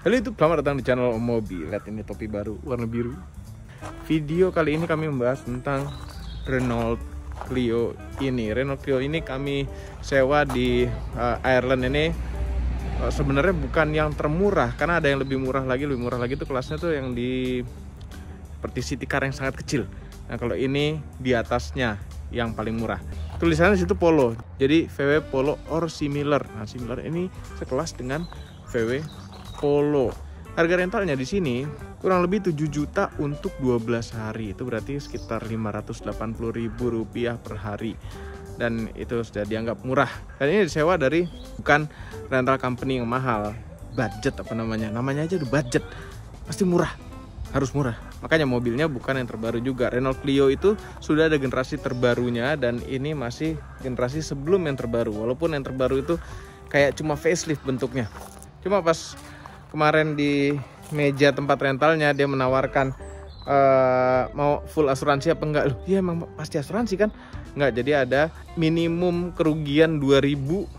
Halo YouTube, selamat datang di channel Om Mobi. Lihat ini topi baru warna biru. Video kali ini kami membahas tentang Renault Clio ini. Renault Clio ini kami sewa di Ireland ini. Sebenarnya bukan yang termurah, karena ada yang lebih murah lagi. Lebih murah lagi itu kelasnya tuh yang di seperti city car yang sangat kecil. Nah kalau ini di atasnya yang paling murah. Tulisannya di situ Polo. Jadi VW Polo or similar. Nah similar ini sekelas dengan VW Polo. Harga rentalnya di sini kurang lebih 7 juta untuk 12 hari. Itu berarti sekitar Rp580.000 per hari. Dan itu sudah dianggap murah. Dan ini disewa dari bukan rental company yang mahal. Budget apa namanya? Namanya aja udah budget. Pasti murah. Harus murah. Makanya mobilnya bukan yang terbaru juga. Renault Clio itu sudah ada generasi terbarunya dan ini masih generasi sebelum yang terbaru. Walaupun yang terbaru itu kayak cuma facelift bentuknya. Cuma pas kemarin di meja tempat rentalnya dia menawarkan mau full asuransi apa enggak. Loh, iya emang pasti asuransi kan? Enggak, jadi ada minimum kerugian 2.000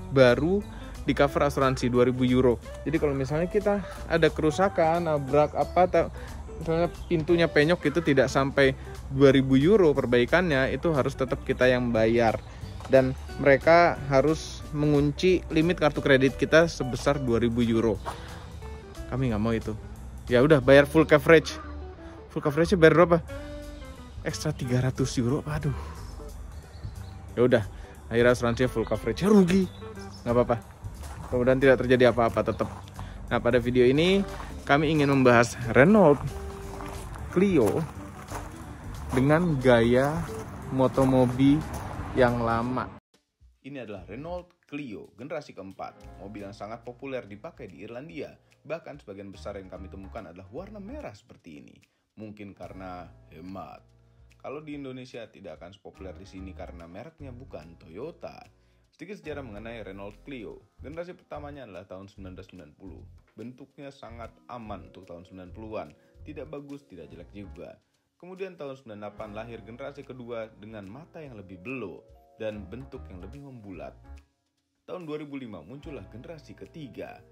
baru di cover asuransi 2.000 euro. Jadi kalau misalnya kita ada kerusakan, nabrak apa, misalnya pintunya penyok itu tidak sampai 2.000 euro perbaikannya, itu harus tetap kita yang bayar. Dan mereka harus mengunci limit kartu kredit kita sebesar 2.000 euro. Kami nggak mau itu. Ya udah bayar full coverage. Full coverage bayar berapa? Ekstra 300 euro. Aduh. Ya udah, akhirnya asuransi full coverage. Rugi. Nggak apa-apa. Kemudian tidak terjadi apa-apa tetap. Nah, pada video ini kami ingin membahas Renault Clio dengan gaya motomobi yang lama. Ini adalah Renault Clio generasi keempat, mobil yang sangat populer dipakai di Irlandia. Bahkan sebagian besar yang kami temukan adalah warna merah seperti ini. Mungkin karena hemat. Kalau di Indonesia tidak akan sepopuler di sini karena mereknya bukan Toyota. Sedikit sejarah mengenai Renault Clio. Generasi pertamanya adalah tahun 1990. Bentuknya sangat aman untuk tahun 90-an. Tidak bagus, tidak jelek juga. Kemudian tahun 98 lahir generasi kedua dengan mata yang lebih belok dan bentuk yang lebih membulat. Tahun 2005 muncullah generasi ketiga.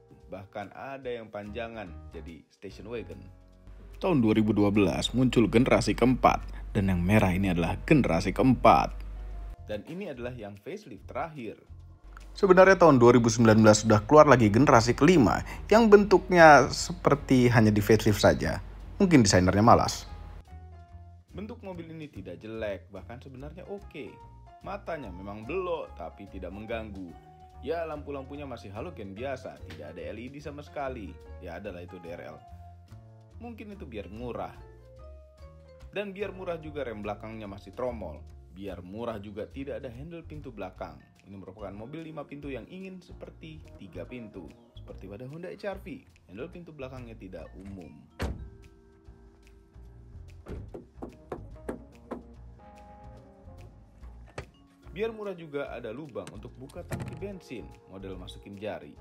Bahkan ada yang panjangan jadi station wagon. Tahun 2012 muncul generasi keempat dan yang merah ini adalah generasi keempat. Dan ini adalah yang facelift terakhir. Sebenarnya tahun 2019 sudah keluar lagi generasi kelima yang bentuknya seperti hanya di facelift saja. Mungkin desainernya malas. Bentuk mobil ini tidak jelek, bahkan sebenarnya oke. Matanya memang belok tapi tidak mengganggu. Ya lampu-lampunya masih halogen biasa, tidak ada LED sama sekali. Ya adalah itu DRL. Mungkin itu biar murah. Dan biar murah juga rem belakangnya masih tromol. Biar murah juga tidak ada handle pintu belakang. Ini merupakan mobil 5 pintu yang ingin seperti 3 pintu. Seperti pada Honda HR-V, handle pintu belakangnya tidak umum. Biar murah juga ada lubang untuk buka tangki bensin, model masukin jari.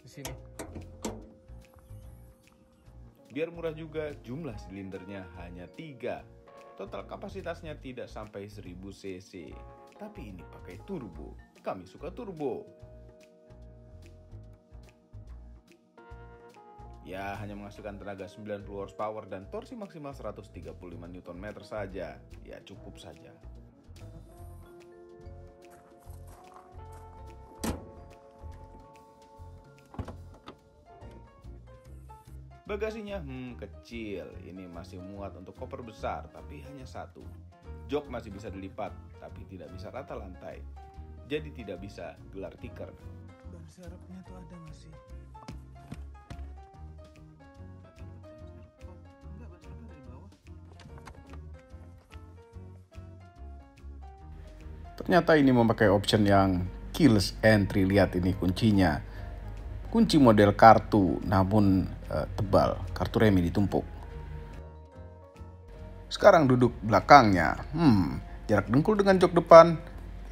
Di sini. Biar murah juga jumlah silindernya hanya 3. Total kapasitasnya tidak sampai 1000 cc. Tapi ini pakai turbo. Kami suka turbo. Ya, hanya menghasilkan tenaga 90 horsepower dan torsi maksimal 135 Nm saja. Ya, cukup saja. Bagasinya kecil. Ini masih muat untuk koper besar, tapi hanya 1. Jok masih bisa dilipat, tapi tidak bisa rata lantai. Jadi tidak bisa gelar tikar. Ban serepnya tuh ada nggak sih? Ternyata ini memakai option yang keyless entry. Lihat ini kuncinya. Kunci model kartu namun tebal. Kartu remi ditumpuk. Sekarang duduk belakangnya. Jarak dengkul dengan jok depan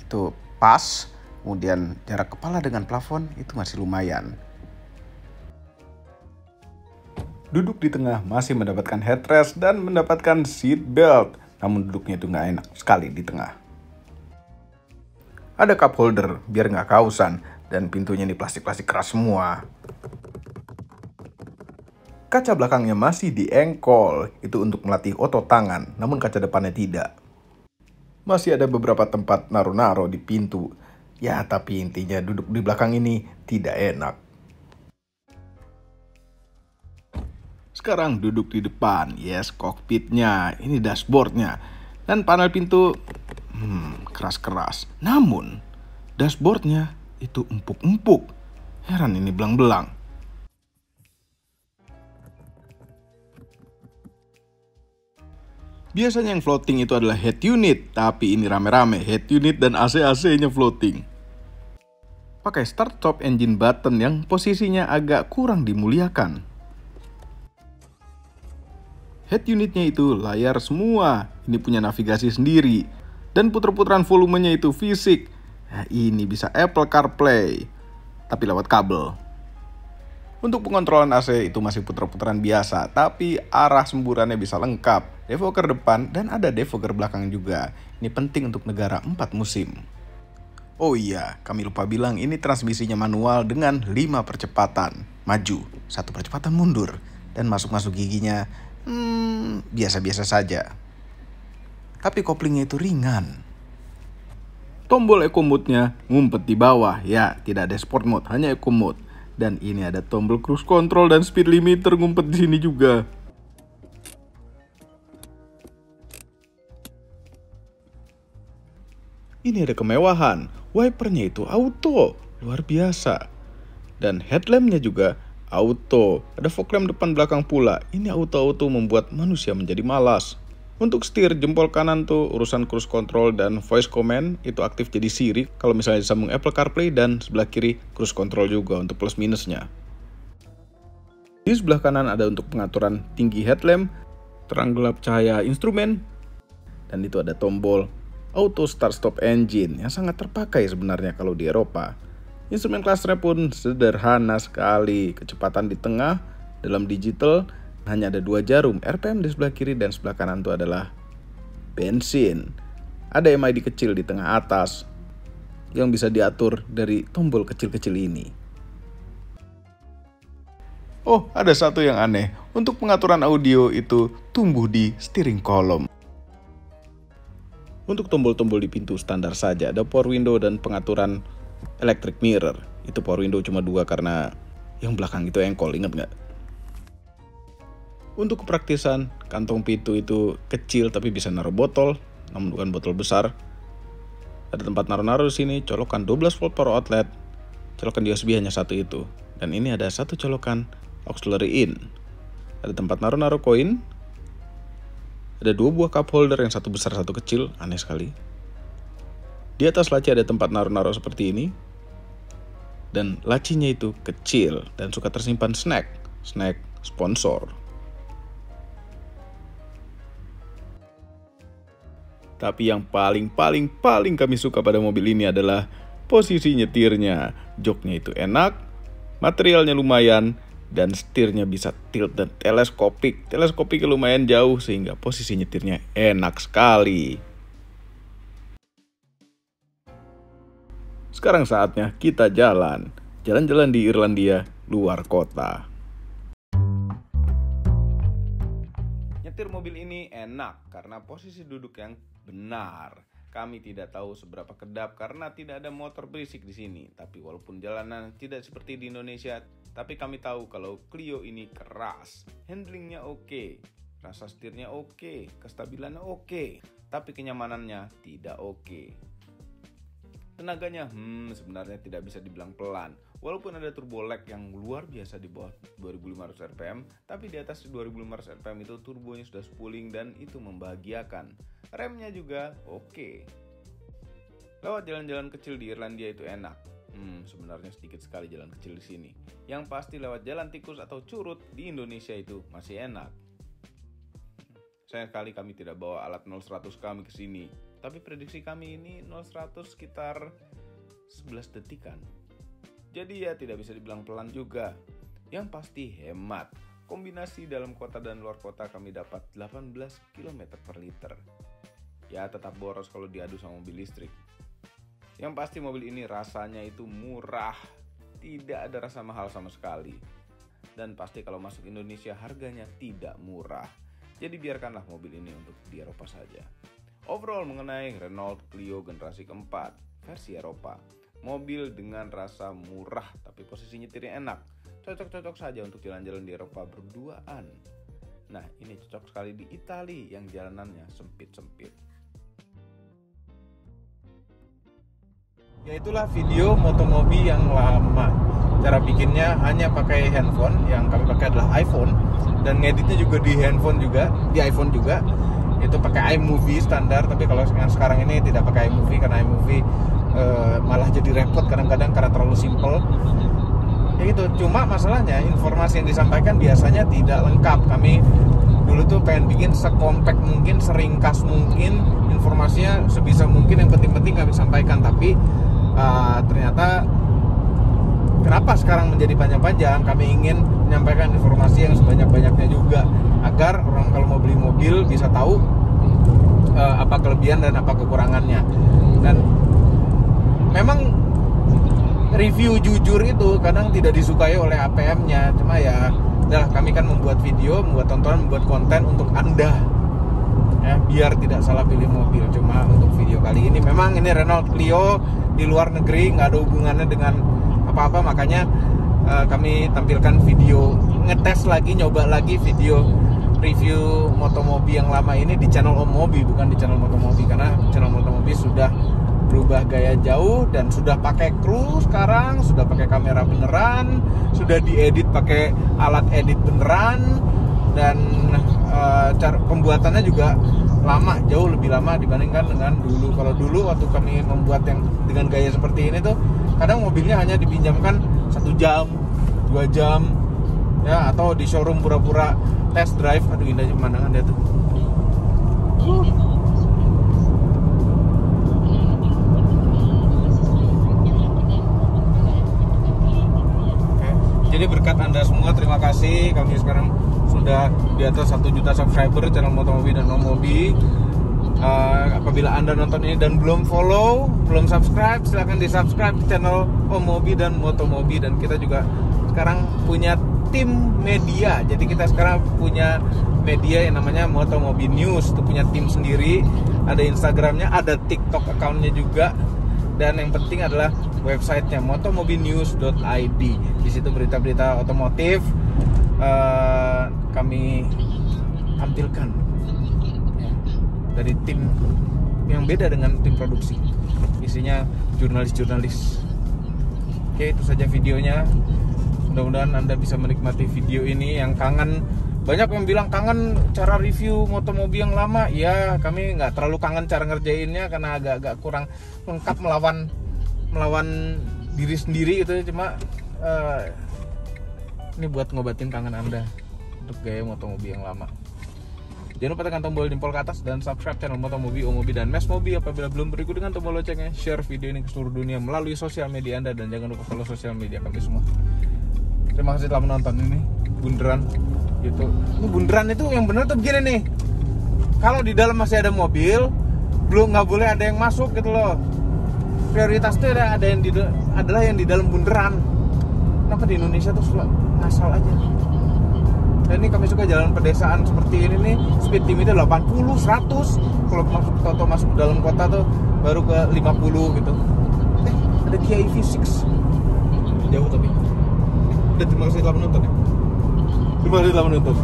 itu pas. Kemudian jarak kepala dengan plafon itu masih lumayan. Duduk di tengah masih mendapatkan headrest dan mendapatkan seat belt. Namun duduknya itu nggak enak sekali di tengah. Ada cup holder biar nggak kehausan. Dan pintunya ini plastik-plastik keras semua. Kaca belakangnya masih diengkol, itu untuk melatih otot tangan, namun kaca depannya tidak. Masih ada beberapa tempat naro-naro di pintu. Ya, tapi intinya duduk di belakang ini tidak enak. Sekarang duduk di depan, yes, kokpitnya, ini dashboardnya. Dan panel pintu, keras-keras. Namun, dashboardnya itu empuk-empuk. Heran ini belang-belang. Biasanya yang floating itu adalah head unit, tapi ini rame-rame, head unit dan AC-AC-nya floating. Pakai start stop engine button yang posisinya agak kurang dimuliakan. Head unitnya itu layar semua, ini punya navigasi sendiri, dan puter-puteran volumenya itu fisik. Nah, ini bisa Apple CarPlay, tapi lewat kabel. Untuk pengontrolan AC itu masih puter-puteran biasa, tapi arah semburannya bisa lengkap, defogger depan, dan ada defogger belakang juga. Ini penting untuk negara 4 musim. Oh iya, kami lupa bilang ini transmisinya manual dengan 5 percepatan. Maju, 1 percepatan mundur, dan masuk-masuk giginya biasa-biasa saja. Tapi koplingnya itu ringan. Tombol eco mode-nya ngumpet di bawah. Ya, tidak ada sport mode, hanya eco mode. Dan ini ada tombol cruise control dan speed limiter ngumpet di sini juga. Ini ada kemewahan. Wipernya itu auto, luar biasa. Dan headlampnya juga auto, ada fog lamp depan belakang pula. Ini auto-auto membuat manusia menjadi malas. Untuk setir jempol kanan tuh urusan cruise control dan voice command itu aktif jadi Siri kalau misalnya disambung Apple CarPlay, dan sebelah kiri cruise control juga untuk plus minusnya. Di sebelah kanan ada untuk pengaturan tinggi headlamp, terang gelap cahaya instrumen, dan itu ada tombol auto start stop engine yang sangat terpakai sebenarnya kalau di Eropa. Instrumen clusternya pun sederhana sekali, kecepatan di tengah, dalam digital hanya ada 2 jarum, RPM di sebelah kiri dan sebelah kanan itu adalah bensin. Ada MID kecil di tengah atas yang bisa diatur dari tombol kecil-kecil ini. Oh, ada satu yang aneh, untuk pengaturan audio itu tumbuh di steering column. Untuk tombol-tombol di pintu standar saja, ada power window dan pengaturan electric mirror. Itu power window cuma 2 karena yang belakang itu engkol, ingat nggak? Untuk kepraktisan, kantong pintu itu kecil tapi bisa naruh botol, namun bukan botol besar. Ada tempat naruh-naruh di sini, colokan 12 volt power outlet, colokan USB hanya satu itu. Dan ini ada satu colokan auxiliary in. Ada tempat naruh-naruh koin. Ada 2 buah cup holder, yang satu besar satu kecil, aneh sekali. Di atas laci ada tempat naruh-naruh seperti ini. Dan lacinya itu kecil dan suka tersimpan snack sponsor. Tapi yang paling kami suka pada mobil ini adalah posisi nyetirnya. Joknya itu enak, materialnya lumayan, dan setirnya bisa tilt dan teleskopik. Teleskopiknya lumayan jauh sehingga posisi nyetirnya enak sekali. Sekarang saatnya kita jalan-jalan di Irlandia luar kota. Nyetir mobil ini enak karena posisi duduk yang benar. Kami tidak tahu seberapa kedap karena tidak ada motor berisik di sini. Tapi walaupun jalanan tidak seperti di Indonesia, tapi kami tahu kalau Clio ini keras. Handlingnya oke, rasa setirnya oke, kestabilannya oke, tapi kenyamanannya tidak oke. Tenaganya sebenarnya tidak bisa dibilang pelan. Walaupun ada turbo lag yang luar biasa di bawah 2500 rpm, tapi di atas 2500 rpm itu turbonya sudah spooling dan itu membahagiakan. Remnya juga oke. Lewat jalan-jalan kecil di Irlandia itu enak. Sebenarnya sedikit sekali jalan kecil di sini. Yang pasti lewat jalan tikus atau curut di Indonesia itu masih enak. Sayang sekali kami tidak bawa alat 0-100 kami ke sini. Tapi prediksi kami ini 0-100 sekitar 11 detikan. Jadi ya tidak bisa dibilang pelan juga. Yang pasti hemat. Kombinasi dalam kota dan luar kota kami dapat 18 km per liter. Ya tetap boros kalau diadu sama mobil listrik. Yang pasti mobil ini rasanya itu murah, tidak ada rasa mahal sama sekali. Dan pasti kalau masuk Indonesia harganya tidak murah. Jadi biarkanlah mobil ini untuk di Eropa saja. Overall mengenai Renault Clio generasi keempat versi Eropa, mobil dengan rasa murah tapi posisi nyetirnya enak, cocok-cocok saja untuk jalan-jalan di Eropa berduaan. Nah, ini cocok sekali di Italia yang jalanannya sempit-sempit. Ya itulah video motomobi yang lama. Cara bikinnya hanya pakai handphone, yang kami pakai adalah iPhone, dan ngeditnya juga di handphone juga, di iPhone juga. Itu pakai iMovie standar, tapi kalau yang sekarang ini tidak pakai iMovie karena iMovie malah jadi repot kadang-kadang karena terlalu simple. Ya gitu. Cuma masalahnya informasi yang disampaikan biasanya tidak lengkap. Kami dulu tuh pengen bikin sekompak mungkin, seringkas mungkin, informasinya sebisa mungkin, yang penting-penting kami sampaikan. Tapi ternyata kenapa sekarang menjadi panjang-panjang? Kami ingin menyampaikan informasi yang sebanyak-banyaknya juga, agar orang kalau mau beli mobil bisa tahu apa kelebihan dan apa kekurangannya. Dan memang review jujur itu kadang tidak disukai oleh APM-nya. Cuma ya udah, kami kan membuat video, membuat tontonan, membuat konten untuk Anda ya, biar tidak salah pilih mobil. Cuma untuk video kali ini memang ini Renault Clio di luar negeri, nggak ada hubungannya dengan apa-apa, makanya kami tampilkan video ngetes lagi, nyoba lagi video review motomobi yang lama ini di channel Om Mobi, bukan di channel Motomobi, karena channel Motomobi sudah berubah gaya jauh dan sudah pakai kru sekarang, sudah pakai kamera beneran, sudah diedit pakai alat edit beneran, dan cara pembuatannya juga lama, jauh lebih lama dibandingkan dengan dulu. Kalau dulu waktu kami membuat yang dengan gaya seperti ini tuh kadang mobilnya hanya dipinjamkan 1 jam, 2 jam ya, atau di showroom pura-pura test drive. Aduh, indah pemandangan dia tuh. Jadi berkat Anda semua, terima kasih. Kami sekarang sudah di atas 1 juta subscriber channel Motomobi dan Om Mobi. Apabila Anda nonton ini dan belum follow, belum subscribe, silahkan di subscribe channel Om Mobi dan Motomobi. Dan kita juga sekarang punya tim media. Jadi kita sekarang punya media yang namanya Motomobi News. Itu punya tim sendiri. Ada Instagramnya, ada TikTok accountnya juga. Dan yang penting adalah websitenya motomobinews.id. Di situ berita-berita otomotif kami tampilkan ya, dari tim yang beda dengan tim produksi. Isinya jurnalis-jurnalis. Oke, itu saja videonya. Mudah-mudahan Anda bisa menikmati video ini. Yang kangen, banyak yang bilang kangen cara review motomobi yang lama. Ya, kami nggak terlalu kangen cara ngerjainnya karena agak-agak kurang lengkap melawan diri sendiri gitu. Cuma ini buat ngobatin kangen Anda untuk gaya motomobi yang lama. Jangan lupa tekan tombol jempol ke atas dan subscribe channel Motomobi, Om Mobi, dan Mes Mobi. Apabila belum berikut dengan tombol loncengnya, share video ini ke seluruh dunia melalui sosial media Anda, dan jangan lupa follow sosial media kami semua. Terima kasih telah menonton. Ini bunderan gitu. Ini bunderan itu yang benar tuh begini nih. Kalau di dalam masih ada mobil, belum, nggak boleh ada yang masuk gitu loh. Prioritas tuh ada yang adalah yang di dalam bunderan. Kenapa di Indonesia tuh ngasal aja. Dan ini kami suka jalan pedesaan seperti ini nih, speed limitnya 80, 100. Kalau masuk ke dalam kota tuh baru ke 50 gitu. Ada Kia EV6. Jauh tapi. Terima kasih telah menonton ya. Terima kasih telah menonton.